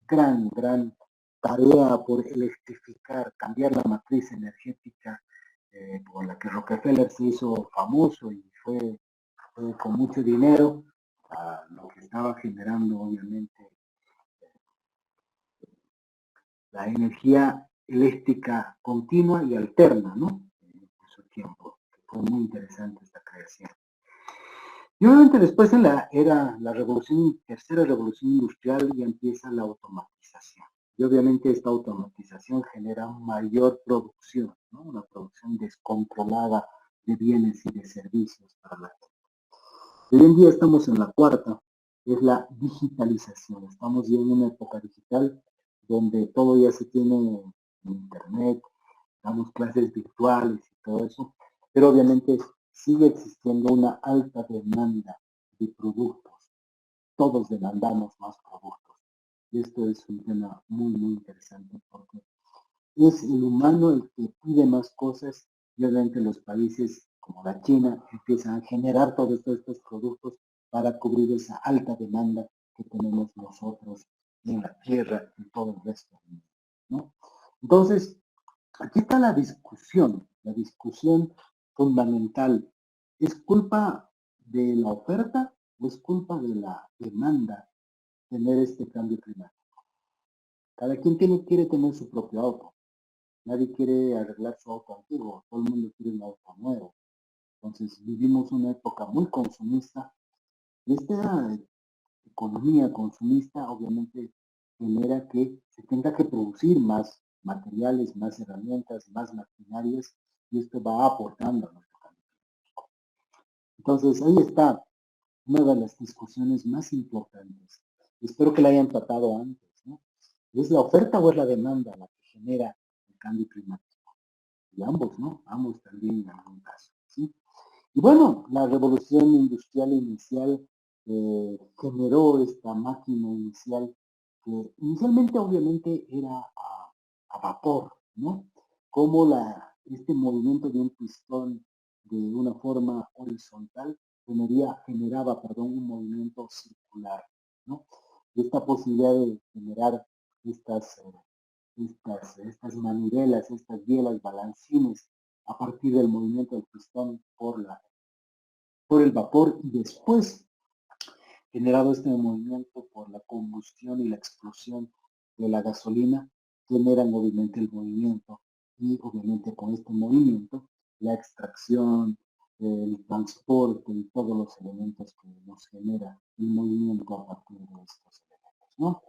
gran tarea por electrificar, cambiar la matriz energética por la que Rockefeller se hizo famoso y fue con mucho dinero, lo que estaba generando obviamente la energía eléctrica continua y alterna, ¿no? En su tiempo. Fue muy interesante esta creación. Y obviamente después en la tercera revolución industrial ya empieza la automatización. Y obviamente esta automatización genera mayor producción, ¿no? Una producción descontrolada de bienes y de servicios para la gente. Hoy en día estamos en la cuarta, que es la digitalización. Estamos ya en una época digital donde todo ya se tiene en internet, damos clases virtuales y todo eso, pero obviamente sigue existiendo una alta demanda de productos. Todos demandamos más productos. Y esto es un tema muy, muy interesante porque es el humano el que pide más cosas y obviamente los países como la China empiezan a generar todos estos productos para cubrir esa alta demanda que tenemos nosotros en la tierra y todo el resto del mundo, ¿no? Entonces, aquí está la discusión fundamental. ¿Es culpa de la oferta o es culpa de la demanda tener este cambio climático? Cada quien quiere tener su propio auto. Nadie quiere arreglar su auto antiguo, todo el mundo quiere un auto nuevo. Entonces vivimos una época muy consumista y esta economía consumista obviamente genera que se tenga que producir más materiales, más herramientas, más maquinarias y esto va aportando a nuestro cambio climático. Entonces ahí está una de las discusiones más importantes. Espero que la hayan tratado antes, ¿no? ¿Es la oferta o es la demanda la que genera el cambio climático? Y ambos, ¿no? Ambos también en algún caso, ¿sí? Y bueno, la revolución industrial inicial generó esta máquina inicial que inicialmente obviamente era a vapor, ¿no? Como este movimiento de un pistón de una forma horizontal generaba un movimiento circular, ¿no? Y esta posibilidad de generar estas manivelas, estas bielas, balancines, a partir del movimiento del pistón por el vapor y después generado este movimiento por la combustión y la explosión de la gasolina, generan obviamente el movimiento y obviamente con este movimiento la extracción, el transporte y todos los elementos que nos genera el movimiento a partir de estos elementos, ¿no?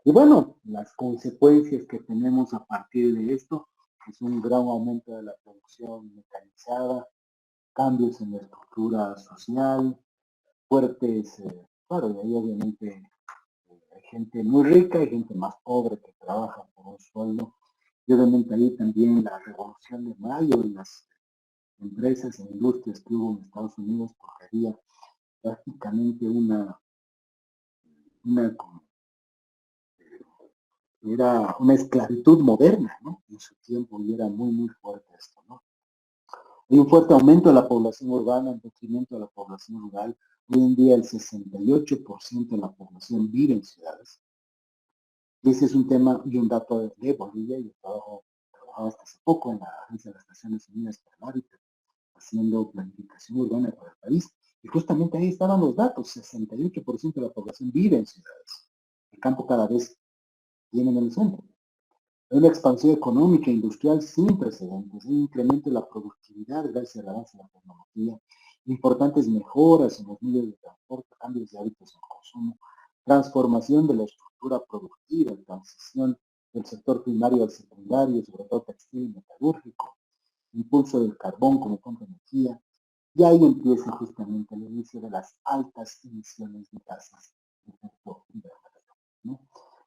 Y bueno, las consecuencias que tenemos a partir de esto es un gran aumento de la producción mecanizada, cambios en la estructura social, fuertes, claro, y ahí obviamente hay gente muy rica y gente más pobre que trabaja por un sueldo, y obviamente ahí también la revolución de mayo y las empresas e industrias que hubo en Estados Unidos, porque había prácticamente era una esclavitud moderna, ¿no? En su tiempo y era muy, muy fuerte esto, ¿no? Hay un fuerte aumento de la población urbana en detrimento de la población rural. Hoy en día el 68% de la población vive en ciudades. Ese es un tema y un dato de Bolivia. Yo trabajaba hasta hace poco en la Agencia de las Naciones Unidas para el Hábitat, haciendo planificación urbana para el país. Y justamente ahí estaban los datos, 68% de la población vive en ciudades. El campo cada vez tiene menos centro. Hay una expansión económica e industrial sin precedentes, un incremento de la productividad gracias al avance de la tecnología, importantes mejoras en los medios de transporte, cambios de hábitos en consumo, transformación de la estructura productiva, transición del sector primario al secundario, sobre todo textil y metalúrgico, impulso del carbón como fuente de energía, y ahí empieza justamente el inicio de las altas emisiones de gases de efecto invernadero, ¿no?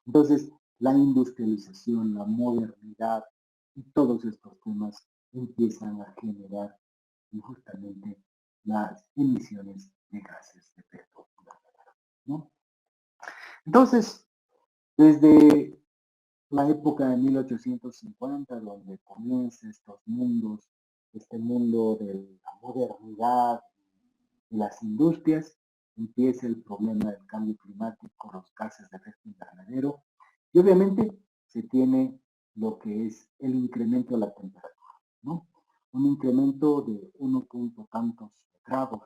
Entonces, la industrialización, la modernidad y todos estos temas empiezan a generar justamente las emisiones de gases de efecto invernadero, ¿no? Entonces, desde la época de 1850, donde comienza este mundo de la modernidad y las industrias, empieza el problema del cambio climático, los gases de efecto invernadero, y obviamente se tiene lo que es el incremento de la temperatura, ¿no? Un incremento de 1 punto tantos grados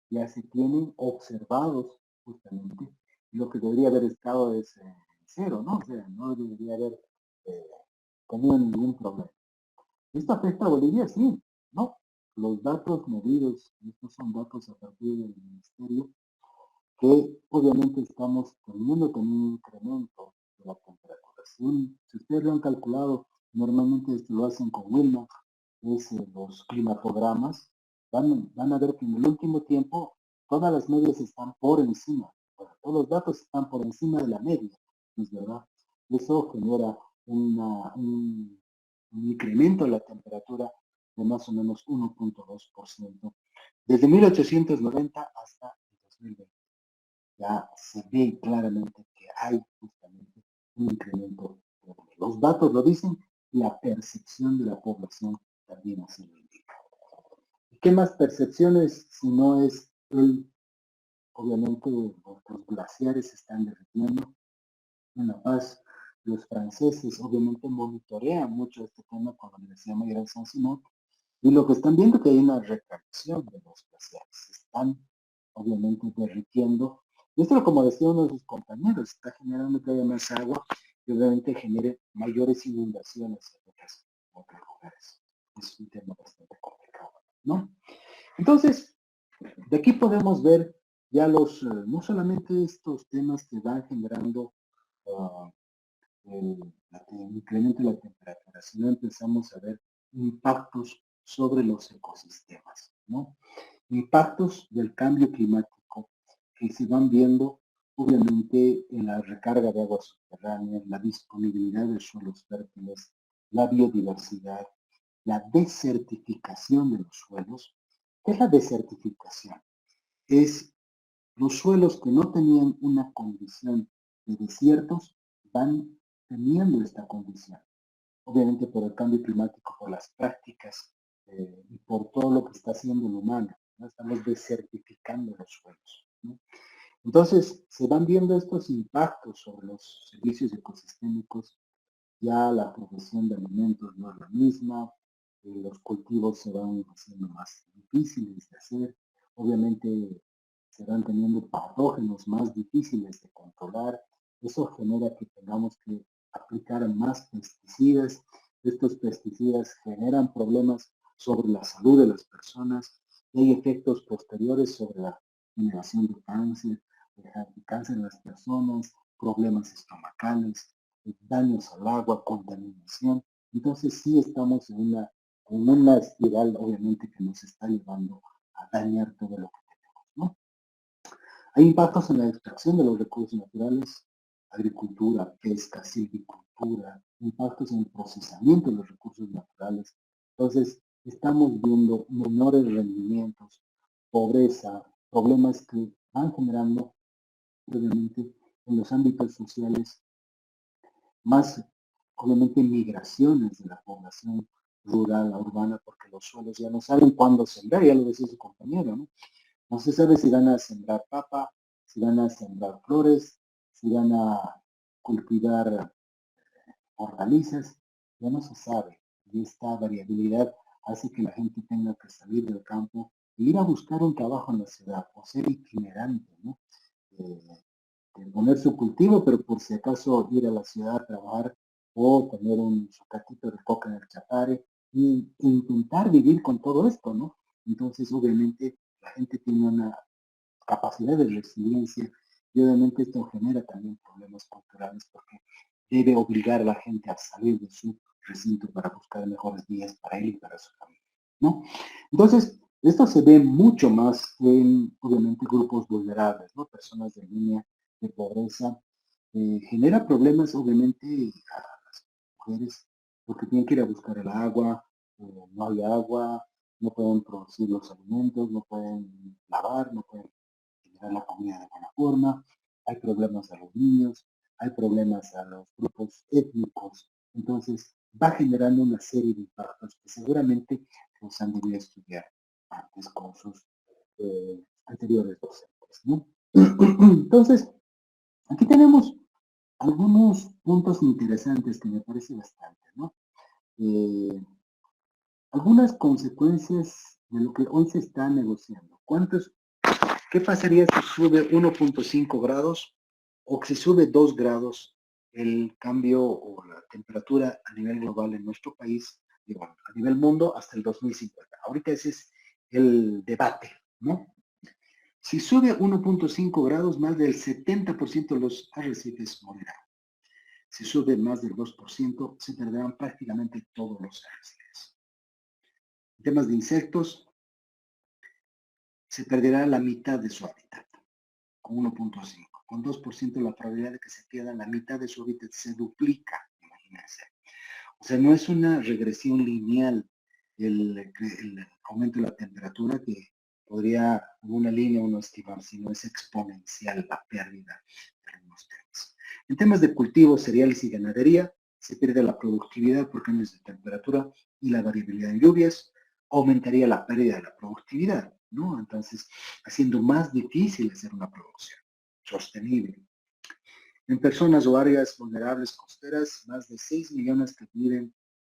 ya se tienen observados justamente, y lo que debería haber estado es cero, ¿no? O sea, no debería haber tenido ningún problema. ¿Esto afecta a Bolivia? Sí, ¿no? Los datos medidos, estos son datos a partir del ministerio, que obviamente estamos teniendo con un incremento de la temperatura. Si ustedes lo han calculado, normalmente esto lo hacen con Wilma, es los climatogramas, van a ver que en el último tiempo todas las medias están por encima, bueno, todos los datos están por encima de la media, ¿es verdad? Eso genera un un incremento de la temperatura de más o menos 1.2%, desde 1890 hasta el 2020. Ya se ve claramente que hay justamente un incremento. Los datos lo dicen, la percepción de la población también así lo indica. ¿Qué más percepciones si no es obviamente los glaciares se están derritiendo? En La Paz, los franceses obviamente monitorean mucho este tema con la Universidad Mayor de San Simón, y lo que están viendo es que hay una retracción de los glaciares, se están obviamente derritiendo. Y esto, como decía uno de sus compañeros, está generando que haya más agua y obviamente genere mayores inundaciones en otros lugares. Es un tema bastante complicado, ¿no? Entonces, de aquí podemos ver ya no solamente estos temas que van generando el incremento de la temperatura, sino empezamos a ver impactos sobre los ecosistemas, ¿no? Impactos del cambio climático que se van viendo obviamente en la recarga de aguas subterráneas, la disponibilidad de suelos fértiles, la biodiversidad, la desertificación de los suelos. ¿Qué es la desertificación? Es los suelos que no tenían una condición de desiertos van teniendo esta condición. Obviamente por el cambio climático, por las prácticas y por todo lo que está haciendo el humano, ¿no? Estamos desertificando los suelos, ¿no? Entonces se van viendo estos impactos sobre los servicios ecosistémicos. Ya la producción de alimentos no es la misma, los cultivos se van haciendo más difíciles de hacer, obviamente se van teniendo patógenos más difíciles de controlar. Eso genera que tengamos que aplicar más pesticidas. Estos pesticidas generan problemas sobre la salud de las personas. Hay efectos posteriores sobre la generación de cáncer en las personas, problemas estomacales, daños al agua, contaminación. Entonces sí estamos en una espiral, obviamente, que nos está llevando a dañar todo lo que tenemos, ¿no? Hay impactos en la extracción de los recursos naturales, agricultura, pesca, silvicultura, impactos en el procesamiento de los recursos naturales. Entonces, estamos viendo menores rendimientos, pobreza, problemas que van generando, obviamente, en los ámbitos sociales, más, obviamente, migraciones de la población rural a urbana, porque los suelos ya no saben cuándo sembrar, ya lo decía su compañero, ¿no? No se sabe si van a sembrar papa, si van a sembrar flores, si van a cultivar hortalizas, ya no se sabe. Y esta variabilidad hace que la gente tenga que salir del campo e ir a buscar un trabajo en la ciudad, o ser itinerante, ¿no? Poner su cultivo, pero por si acaso ir a la ciudad a trabajar o tener un socatito de coca en el Chapare e intentar vivir con todo esto, ¿no? Entonces, obviamente, la gente tiene una capacidad de resiliencia y obviamente esto genera también problemas culturales porque debe obligar a la gente a salir de su recinto para buscar mejores días para él y para su familia, ¿no? Entonces, esto se ve mucho más en, obviamente, grupos vulnerables, ¿no? Personas de línea de pobreza. Genera problemas, obviamente, a las mujeres porque tienen que ir a buscar el agua, no hay agua, no pueden producir los alimentos, no pueden lavar, no pueden generar la comida de buena forma, hay problemas a los niños, hay problemas a los grupos étnicos. Entonces, va generando una serie de impactos que seguramente los han debido estudiar antes con sus anteriores docentes, ¿no? Entonces, aquí tenemos algunos puntos interesantes que me parece bastante, ¿no? Algunas consecuencias de lo que hoy se está negociando. ¿Qué pasaría si sube 1.5 grados o si sube 2 grados el cambio o la temperatura a nivel global en nuestro país, digo, a nivel mundo hasta el 2050? Ahorita ese es el debate, ¿no? Si sube 1.5 grados, más del 70% de los arrecifes morirán. Si sube más del 2%, se perderán prácticamente todos los arrecifes. En temas de insectos, se perderá la mitad de su hábitat, con 1.5. Con 2% la probabilidad de que se pierda la mitad de su hábitat se duplica, imagínense. O sea, no es una regresión lineal el aumento de la temperatura que podría en una línea uno estimar, sino es exponencial la pérdida de algunos temas. En temas de cultivos, cereales y ganadería, se pierde la productividad por cambios de temperatura y la variabilidad en lluvias, aumentaría la pérdida de la productividad, ¿no? Entonces, haciendo más difícil hacer una producción sostenible. En personas o áreas vulnerables costeras, más de 6 millones que viven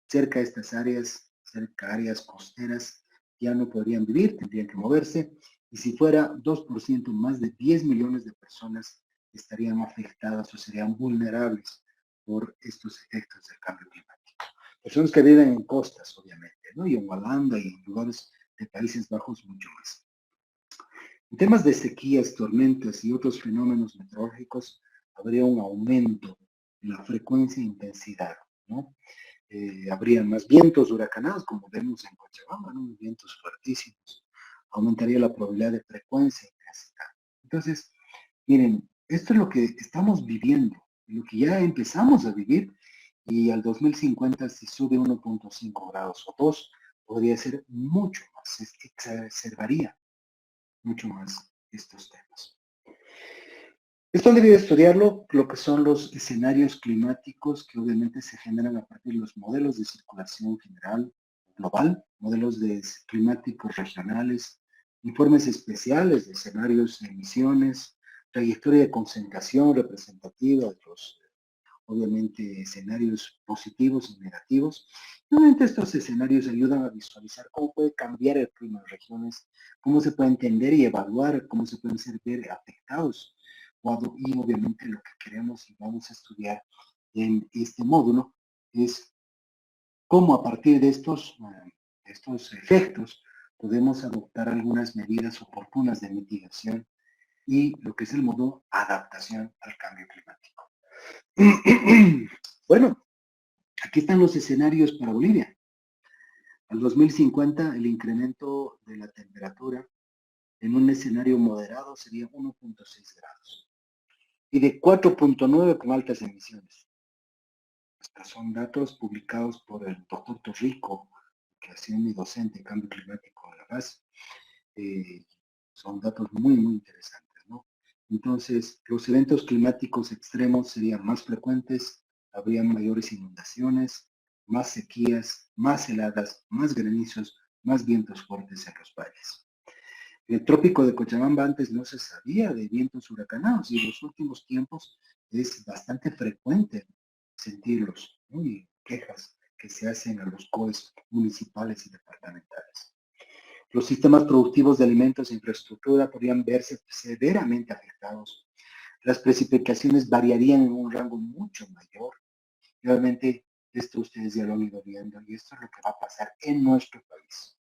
cerca de estas áreas, cerca de áreas costeras, ya no podrían vivir, tendrían que moverse, y si fuera 2%, más de 10 millones de personas estarían afectadas o serían vulnerables por estos efectos del cambio climático. Personas que viven en costas, obviamente, ¿no? Y en Holanda y en lugares de Países Bajos mucho más. En temas de sequías, tormentas y otros fenómenos meteorológicos, habría un aumento en la frecuencia e intensidad, ¿no? Habría más vientos huracanados, como vemos en Cochabamba, ¿no? Vientos fuertísimos. Aumentaría la probabilidad de frecuencia e intensidad. Entonces, miren, esto es lo que estamos viviendo, lo que ya empezamos a vivir, y al 2050 si sube 1.5 grados o 2, podría ser mucho más, se exacerbaría mucho más estos temas. Esto han debido estudiarlo, lo que son los escenarios climáticos que obviamente se generan a partir de los modelos de circulación general global, modelos climáticos regionales, informes especiales de escenarios de emisiones, trayectoria de concentración representativa de los, obviamente, escenarios positivos y negativos. Obviamente estos escenarios ayudan a visualizar cómo puede cambiar el clima en regiones, cómo se puede entender y evaluar, cómo se pueden ver afectados, y obviamente lo que queremos y vamos a estudiar en este módulo es cómo a partir de estos efectos podemos adoptar algunas medidas oportunas de mitigación y lo que es el modo adaptación al cambio climático. Bueno, aquí están los escenarios para Bolivia. Al 2050 el incremento de la temperatura en un escenario moderado sería 1.6 grados. Y de 4.9 con altas emisiones. Estos son datos publicados por el doctor Torrico, que ha sido mi docente en cambio climático en La Paz. Son datos muy, muy interesantes, ¿no? Entonces, los eventos climáticos extremos serían más frecuentes, habrían mayores inundaciones, más sequías, más heladas, más granizos, más vientos fuertes en los valles. El trópico de Cochabamba antes no se sabía de vientos huracanados y en los últimos tiempos es bastante frecuente sentirlos, ¿no? Y quejas que se hacen a los COEs municipales y departamentales. Los sistemas productivos de alimentos e infraestructura podrían verse severamente afectados. Las precipitaciones variarían en un rango mucho mayor. Y obviamente esto ustedes ya lo han ido viendo y esto es lo que va a pasar en nuestro país.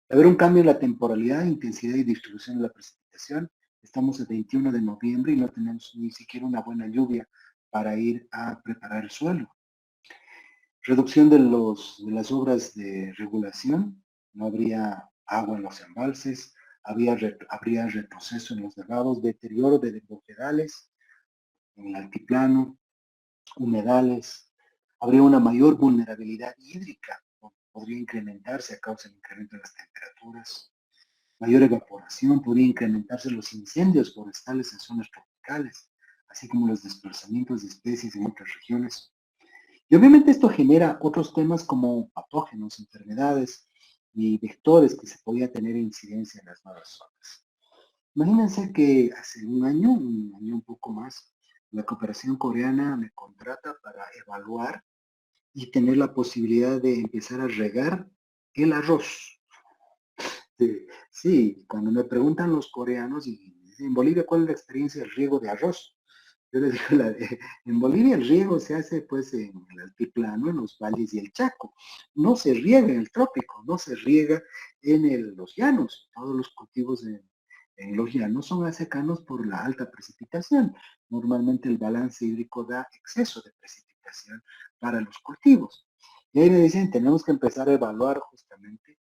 Haber un cambio en la temporalidad, intensidad y distribución de la precipitación. Estamos el 21 de noviembre y no tenemos ni siquiera una buena lluvia para ir a preparar el suelo. Reducción de las obras de regulación. No habría agua en los embalses, habría retroceso en los nevados, deterioro de bofedales en el altiplano, humedales. Habría una mayor vulnerabilidad hídrica, podría incrementarse a causa del incremento de las temperaturas. Mayor evaporación, podría incrementarse los incendios forestales en zonas tropicales, así como los desplazamientos de especies en otras regiones. Y obviamente esto genera otros temas como patógenos, enfermedades y vectores que se podía tener incidencia en las nuevas zonas. Imagínense que hace un año un poco más, la cooperación coreana me contrata para evaluar y tener la posibilidad de empezar a regar el arroz. Sí, cuando me preguntan los coreanos, y en Bolivia, ¿cuál es la experiencia del riego de arroz? Yo les digo, en Bolivia el riego se hace pues en el altiplano, en los valles y el Chaco. No se riega en el trópico, no se riega en los llanos. Todos los cultivos en los llanos son secanos por la alta precipitación. Normalmente el balance hídrico da exceso de precipitación para los cultivos. Y ahí me dicen, tenemos que empezar a evaluar justamente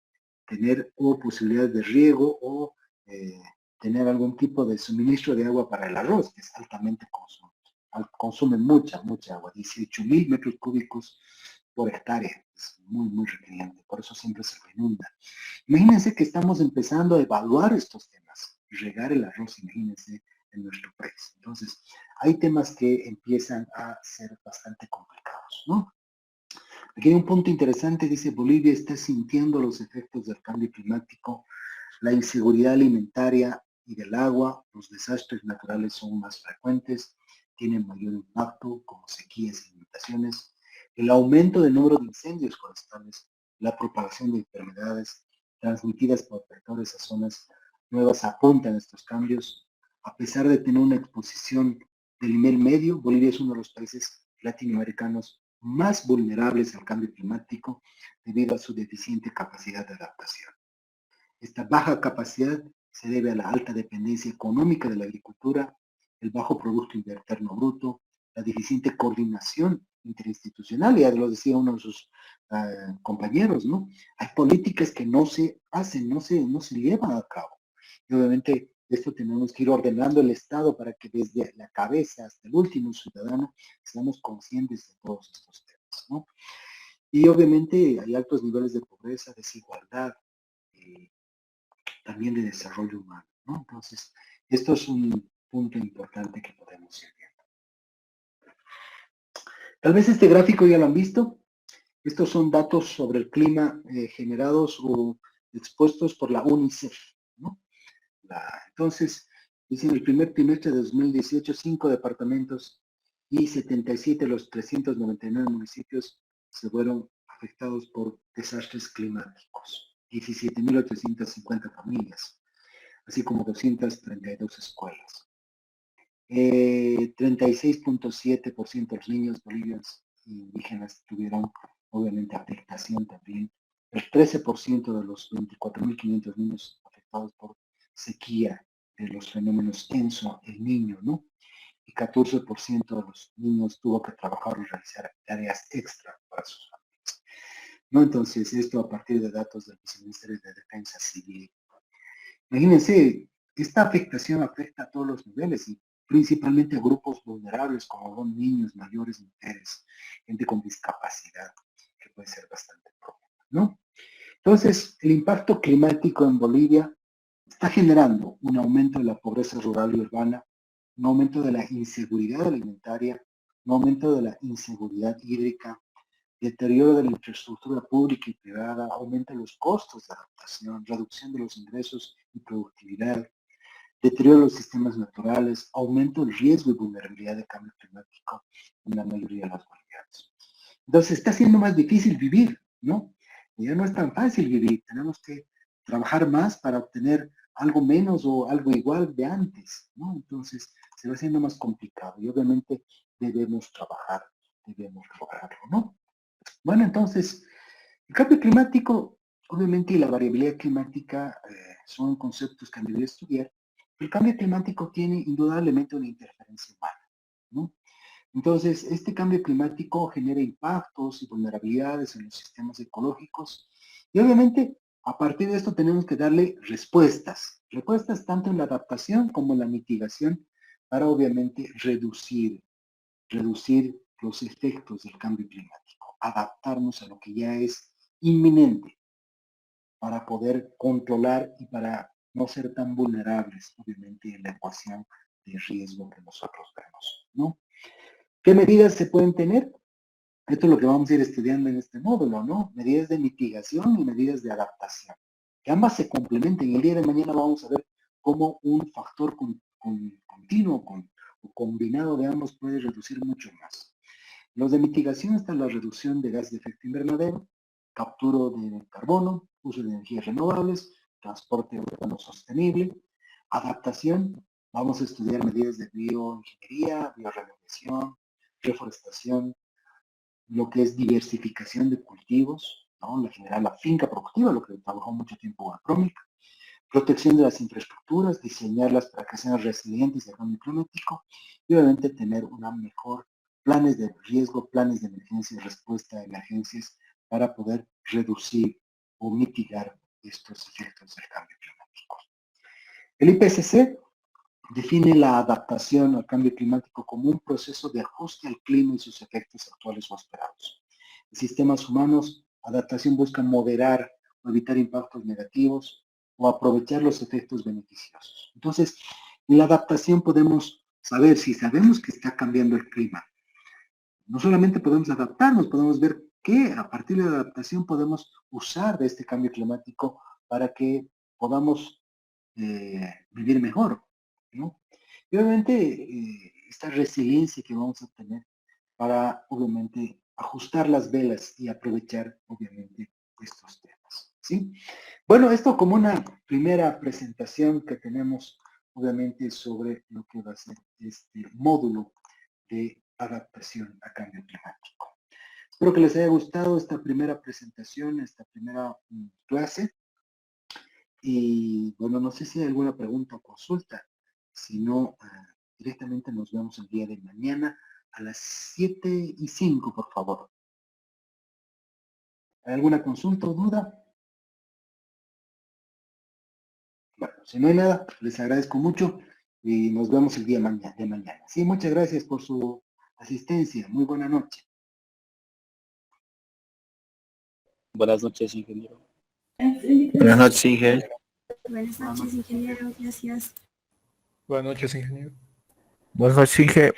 tener posibilidades de riego o tener algún tipo de suministro de agua para el arroz, que es altamente consume mucha agua, 18.000 metros cúbicos por hectárea. Es muy, muy requeriente, por eso siempre se lo inunda. Imagínense que estamos empezando a evaluar estos temas. Regar el arroz, imagínense, en nuestro país. Entonces, hay temas que empiezan a ser bastante complicados, ¿no? Aquí hay un punto interesante, dice, Bolivia está sintiendo los efectos del cambio climático, la inseguridad alimentaria y del agua, los desastres naturales son más frecuentes, tienen mayor impacto, como sequías e inundaciones, el aumento del número de incendios forestales, la propagación de enfermedades transmitidas por vectores a zonas nuevas apuntan a estos cambios. A pesar de tener una exposición del nivel medio, Bolivia es uno de los países latinoamericanos más vulnerables al cambio climático debido a su deficiente capacidad de adaptación. Esta baja capacidad se debe a la alta dependencia económica de la agricultura, el bajo Producto Interno Bruto, la deficiente coordinación interinstitucional, ya lo decía uno de sus compañeros, ¿no? Hay políticas que no se hacen, no se llevan a cabo. Y obviamente esto tenemos que ir ordenando el Estado para que desde la cabeza hasta el último ciudadano seamos conscientes de todos estos temas, ¿no? Y obviamente hay altos niveles de pobreza, desigualdad, también de desarrollo humano, ¿no? Entonces, esto es un punto importante que podemos ir viendo. Tal vez este gráfico ya lo han visto. Estos son datos sobre el clima generados o expuestos por la UNICEF, ¿no? Entonces, dice en el primer trimestre de 2018, 5 departamentos y 77 de los 399 municipios se fueron afectados por desastres climáticos. 17.850 familias, así como 232 escuelas. 36.7% de los niños bolivianos indígenas tuvieron, obviamente, afectación también. El 13% de los 24.500 niños afectados por sequía, de los fenómenos ENSO, el niño, ¿no? Y 14% de los niños tuvo que trabajar o realizar tareas extra para sus familias, ¿no? Entonces, esto a partir de datos del Ministerio de Defensa Civil. Imagínense, esta afectación afecta a todos los niveles y principalmente a grupos vulnerables como son niños, mayores, mujeres, gente con discapacidad, que puede ser bastante problema, ¿no? Entonces, el impacto climático en Bolivia está generando un aumento de la pobreza rural y urbana, un aumento de la inseguridad alimentaria, un aumento de la inseguridad hídrica, deterioro de la infraestructura pública y privada, aumento de los costos de adaptación, reducción de los ingresos y productividad, deterioro de los sistemas naturales, aumento del riesgo y vulnerabilidad de cambio climático en la mayoría de las comunidades. Entonces está siendo más difícil vivir, ¿no? Ya no es tan fácil vivir, tenemos que trabajar más para obtener algo menos o algo igual de antes, ¿no? Entonces se va haciendo más complicado y obviamente debemos trabajar, debemos lograrlo, ¿no? Bueno, entonces, el cambio climático, obviamente, y la variabilidad climática son conceptos que han debido estudiar. El cambio climático tiene indudablemente una interferencia humana, ¿no? Entonces, este cambio climático genera impactos y vulnerabilidades en los sistemas ecológicos y obviamente a partir de esto tenemos que darle respuestas tanto en la adaptación como en la mitigación para obviamente reducir los efectos del cambio climático, adaptarnos a lo que ya es inminente para poder controlar y para no ser tan vulnerables, obviamente, en la ecuación de riesgo que nosotros vemos, ¿no? ¿Qué medidas se pueden tener? Esto es lo que vamos a ir estudiando en este módulo, ¿no? Medidas de mitigación y medidas de adaptación. Que ambas se complementen. El día de mañana vamos a ver cómo un factor continuo o combinado de ambos puede reducir mucho más. Los de mitigación están la reducción de gas de efecto invernadero, captura de carbono, uso de energías renovables, transporte urbano sostenible, adaptación. Vamos a estudiar medidas de bioingeniería, bioremediación, reforestación, lo que es diversificación de cultivos, ¿no? Generar la finca productiva, lo que trabajó mucho tiempo Agromic, protección de las infraestructuras, diseñarlas para que sean resilientes al cambio climático y obviamente tener una mejor planes de riesgo, planes de emergencia y respuesta a emergencias para poder reducir o mitigar estos efectos del cambio climático. El IPCC define la adaptación al cambio climático como un proceso de ajuste al clima y sus efectos actuales o esperados. sistemas humanos, adaptación busca moderar o evitar impactos negativos o aprovechar los efectos beneficiosos. Entonces, en la adaptación podemos saber, si sabemos que está cambiando el clima, no solamente podemos adaptarnos, podemos ver qué a partir de la adaptación podemos usar de este cambio climático para que podamos vivir mejor, ¿no? Y obviamente esta resiliencia que vamos a tener para, obviamente, ajustar las velas y aprovechar, obviamente, estos temas, ¿sí? Bueno, esto como una primera presentación que tenemos, obviamente, sobre lo que va a ser este módulo de adaptación a cambio climático. Espero que les haya gustado esta primera presentación, esta primera clase. Y bueno, no sé si hay alguna pregunta o consulta. Si no, directamente nos vemos el día de mañana a las 7:05, por favor. ¿Hay alguna consulta o duda? Bueno, si no hay nada, les agradezco mucho y nos vemos el día de mañana. Sí, muchas gracias por su asistencia. Muy buena noche. Buenas noches, ingeniero. Buenas noches, Inge. Buenas noches, ingeniero. Gracias. Buenas noches, ingeniero. Buenas noches, Inge.